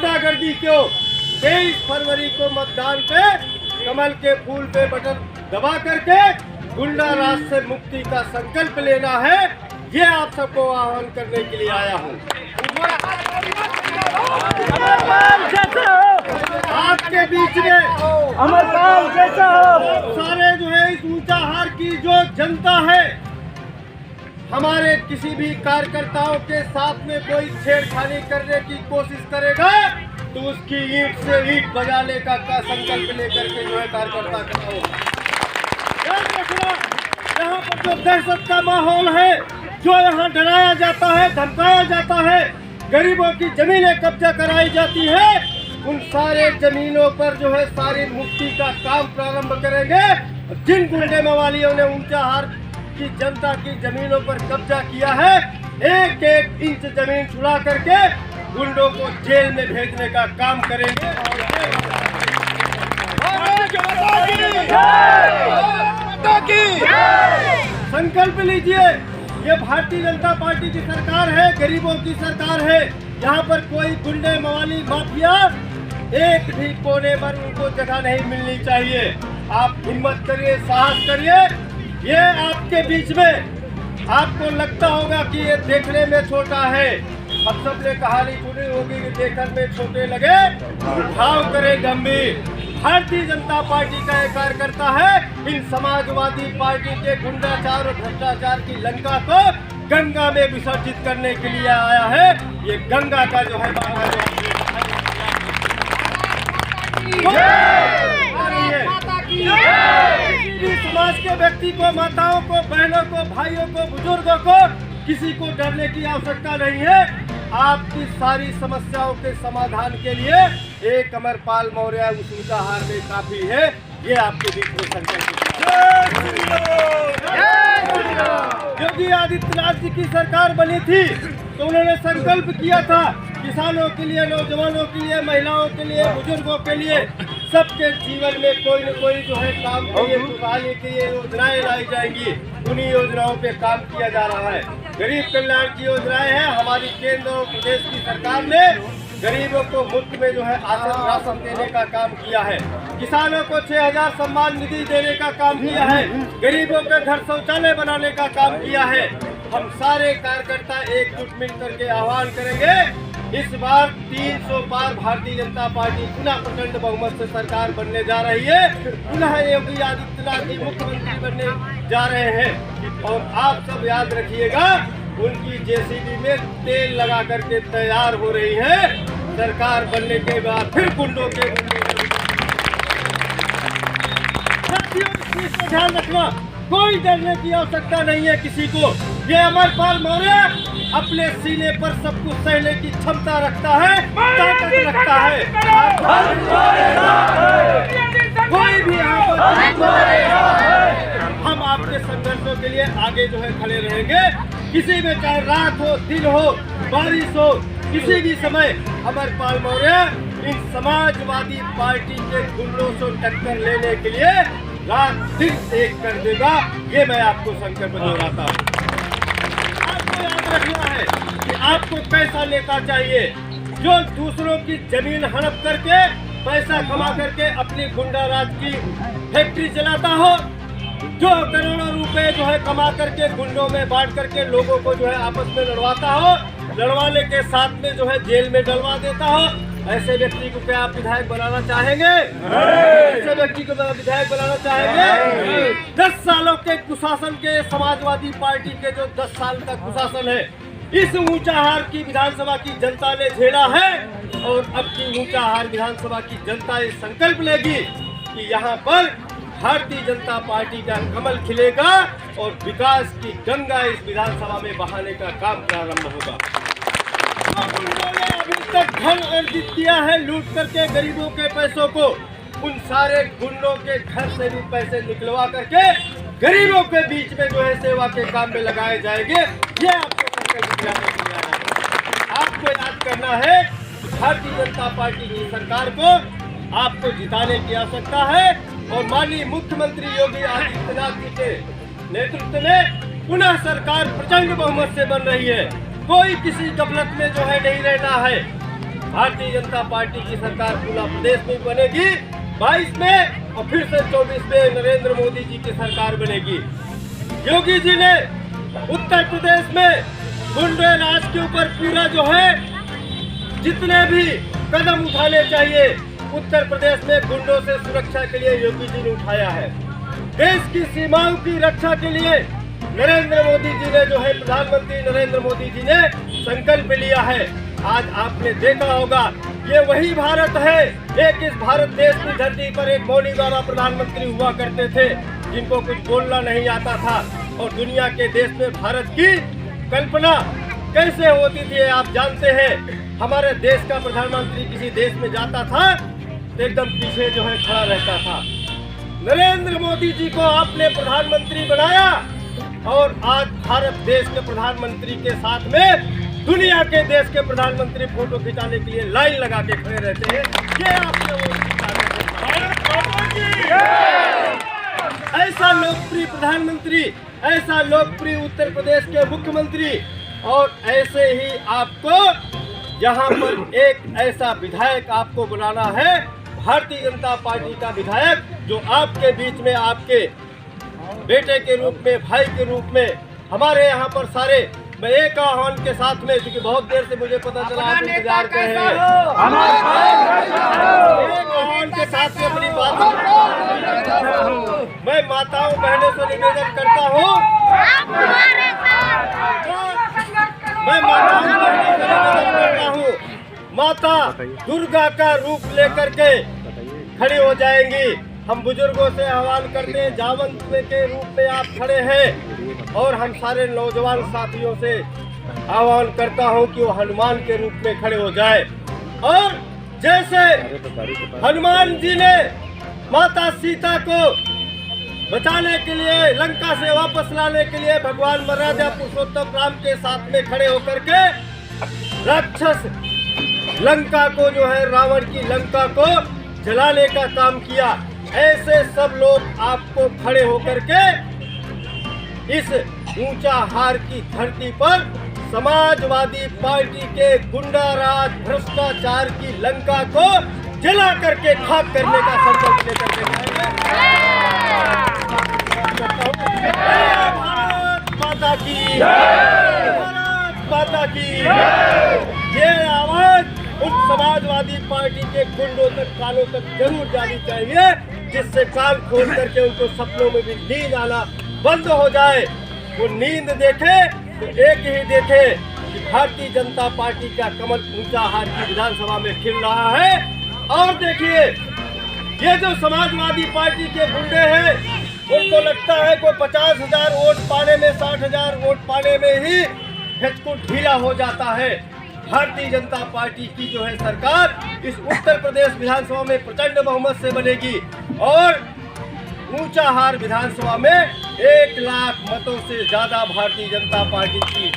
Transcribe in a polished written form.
गुंडागर्दी क्यों? 23 फरवरी को मतदान पे कमल के फूल पे बटन दबा करके गुंडा राज से मुक्ति का संकल्प लेना है। ये आप सबको आह्वान करने के लिए आया हूँ। आपके बीच में अमरपाल जैसा हो। सारे जो है इस ऊंचाहार की जो जनता है, हमारे किसी भी कार्यकर्ताओं के साथ में कोई छेड़खानी करने की कोशिश करेगा तो उसकी ईंट से ईंट बजाने का संकल्प लेकर के जो है कार्यकर्ता खड़ा होगा। याद रखना, यहाँ पर जो दहशत का माहौल है, जो यहाँ डराया जाता है, धमकाया जाता है, गरीबों की जमीनें कब्जा कराई जाती है, उन सारे जमीनों पर जो है सारी मुक्ति का काम प्रारंभ करेंगे। जिन गुंडे मवालियों ने ऊंचाहार की जनता की जमीनों पर कब्जा किया है, एक एक इंच जमीन छुड़ा करके गुंडों को जेल में भेजने का काम करेंगे। संकल्प लीजिए, ये भारतीय जनता पार्टी की सरकार है, गरीबों की सरकार है। यहाँ पर कोई गुंडे मवाली माफिया एक भी कोने पर उनको जगह नहीं मिलनी चाहिए। आप हिम्मत करिए, साहस करिए। ये आपके बीच में आपको लगता होगा कि ये देखने में छोटा है, हम सब ने कहानी सुनी होगी कि देखने में छोटे लगे भाव करे गंभीर। भारतीय जनता पार्टी का एक कार्यकर्ता है, इन समाजवादी पार्टी के गुंडाचार और भ्रष्टाचार की लंका को गंगा में विसर्जित करने के लिए आया है। ये गंगा का जो है समाज के व्यक्ति को, माताओं को, बहनों को, भाइयों को, बुजुर्गों को किसी को डरने की आवश्यकता नहीं है। आपकी सारी समस्याओं के समाधान के लिए एक अमरपाल मौर्य उस ऊंचाहार में काफी है। ये आपके बीच में संकल्प। योगी आदित्यनाथ जी की सरकार बनी थी तो उन्होंने संकल्प किया था किसानों के लिए, नौजवानों के लिए, महिलाओं के लिए, बुजुर्गों के लिए, सबके जीवन में कोई न कोई जो है काम के लिए, खुशहाली के लिए योजनाएं लाई जाएंगी। उन्हीं योजनाओं पे काम किया जा रहा है। गरीब कल्याण की योजनाएं हैं। हमारी केंद्र और प्रदेश की सरकार ने गरीबों को मुफ्त में जो है राशन देने का काम किया है। किसानों को 6000 सम्मान निधि देने का काम किया है। गरीबों के घर शौचालय बनाने का काम किया है। हम सारे कार्यकर्ता एकजुट मिलकर के आह्वान करेंगे, इस बार 300 पार भारतीय जनता पार्टी पुनः प्रचंड बहुमत से सरकार बनने जा रही है। पुनः योगी आदित्यनाथ जी मुख्यमंत्री बनने जा रहे हैं। और आप सब याद रखिएगा, उनकी जेसीबी में तेल लगा करके तैयार हो रही है। सरकार बनने के बाद फिर गुंडों के ध्यान रखना, कोई डरने की आवश्यकता नहीं है किसी को। ये अमरपाल मौर्य अपने सीने पर सब कुछ सहने की क्षमता रखता है, ताकत रखता है। कोई भी हम आपके संघर्षों के लिए आगे जो है खड़े रहेंगे। किसी में चाहे रात हो, दिन हो, बारिश हो, किसी भी समय अमरपाल मौर्य इन समाजवादी पार्टी के गुंडों से टक्कर लेने के लिए रात दिन एक कर देगा। ये मैं आपको संकल्प दोहराता हूँ। आपको याद रखना है कि आपको कैसा नेता चाहिए, जो दूसरों की जमीन हड़प करके पैसा कमा करके अपनी गुंडा राज की फैक्ट्री चलाता हो, जो करोड़ों रुपए जो है कमा करके गुंडों में बांट करके लोगों को जो है आपस में लड़वाता हो, लड़वाने के साथ में जो है जेल में डलवा देता हो। ऐसे व्यक्ति को क्या आप विधायक बनाना चाहेंगे? ऐसे व्यक्ति को विधायक बनाना चाहेंगे? 10 सालों के कुशासन के समाजवादी पार्टी के जो 10 साल का कुशासन है, इस ऊंचाहार की विधानसभा की जनता ने झेला है। और अब की ऊंचाहार विधानसभा की जनता ये संकल्प लेगी कि यहाँ पर भारतीय जनता पार्टी का कमल खिलेगा और विकास की गंगा इस विधानसभा में बहाने का काम प्रारंभ होगा। उन्होंने अभी तक धन अर्जित किया है लूट करके गरीबों के पैसों को, उन सारे गुंडों के घर से भी पैसे निकलवा करके गरीबों के बीच में जो है सेवा के काम में लगाए जाएंगे। ये आपको याद करना है, भारतीय जनता पार्टी की सरकार को आपको जिताने की आवश्यकता है। और माननीय मुख्यमंत्री योगी आदित्यनाथ जी के नेतृत्व में पुनः सरकार प्रचंड बहुमत से बन रही है। कोई किसी गफलत में जो है नहीं रहना है। भारतीय जनता पार्टी की सरकार पूरा प्रदेश में बनेगी 22 में, और फिर से 24 में नरेंद्र मोदी जी की सरकार बनेगी। योगी जी ने उत्तर प्रदेश में गुंडे राज के ऊपर पूरा जो है जितने भी कदम उठाने चाहिए उत्तर प्रदेश में गुंडों से सुरक्षा के लिए योगी जी ने उठाया है। देश की सीमाओं की रक्षा के लिए नरेंद्र मोदी जी ने जो है प्रधानमंत्री नरेंद्र मोदी जी ने संकल्प लिया है। आज आपने देखा होगा ये वही भारत है। एक इस भारत देश की धरती पर एक मौनी बाबा प्रधानमंत्री हुआ करते थे जिनको कुछ बोलना नहीं आता था, और दुनिया के देश में भारत की कल्पना कैसे होती थी आप जानते हैं। हमारे देश का प्रधानमंत्री किसी देश में जाता था तो एकदम पीछे जो है खड़ा रहता था। नरेंद्र मोदी जी को आपने प्रधानमंत्री बनाया, और आज भारत देश के प्रधानमंत्री के साथ में दुनिया के देश के प्रधानमंत्री फोटो खिंचाने के लिए लाइन लगा के खड़े रहते हैं। ये आपने वो ऐसा लोकप्रिय प्रधानमंत्री, ऐसा लोकप्रिय उत्तर प्रदेश के मुख्यमंत्री, और ऐसे ही आपको यहाँ पर एक ऐसा विधायक आपको बनाना है, भारतीय जनता पार्टी का विधायक, जो आपके बीच में आपके बेटे के रूप में, भाई के रूप में हमारे यहाँ पर सारे, मैं एक आह्वान के साथ में, क्योंकि बहुत देर से मुझे पता चला आप इंतजार कर रहे हैं, एक आह्वान के साथ में अपनी बात मैं माताओं बहनों से निवेदन करता हूँ, मैं माताओं बहनों से निवेदन करता हूँ, माता दुर्गा का रूप लेकर के खड़ी हो जाएंगी। हम बुजुर्गों से आह्वान करते हैं, जावंत के रूप में आप खड़े हैं, और हम सारे नौजवान साथियों से आह्वान करता हूं कि वो हनुमान के रूप में खड़े हो जाए। और जैसे हनुमान जी ने माता सीता को बचाने के लिए, लंका से वापस लाने के लिए भगवान महाराजा पुरुषोत्तम राम के साथ में खड़े होकर के राक्षस लंका को जो है, रावण की लंका को जलाने का काम किया, ऐसे सब लोग आपको खड़े होकर के इस ऊंचा हार की धरती पर समाजवादी पार्टी के गुंडा राज भ्रष्टाचार की लंका को जला करके खाक करने का संकल्प लेकर के भारत माता की, भारत माता की। ये आवाज उन समाजवादी पार्टी के गुंडों तक, कानों तक जरूर जानी चाहिए, जिससे कान खोल करके उनको सपनों में भी नींद आना बंद हो जाए। वो नींद देखे तो एक ही देखे कि भारतीय जनता पार्टी का कमल ऊंचा हार की विधानसभा में खिल रहा है। और देखिए ये जो समाजवादी पार्टी के गुंडे हैं, उनको लगता है कोई 50,000 वोट पाने में, 60,000 वोट पाने में ही हिचको ढीला हो जाता है। भारतीय जनता पार्टी की जो है सरकार इस उत्तर प्रदेश विधानसभा में प्रचंड बहुमत से बनेगी, और ऊंचा हार विधानसभा में 1 लाख मतों से ज्यादा भारतीय जनता पार्टी की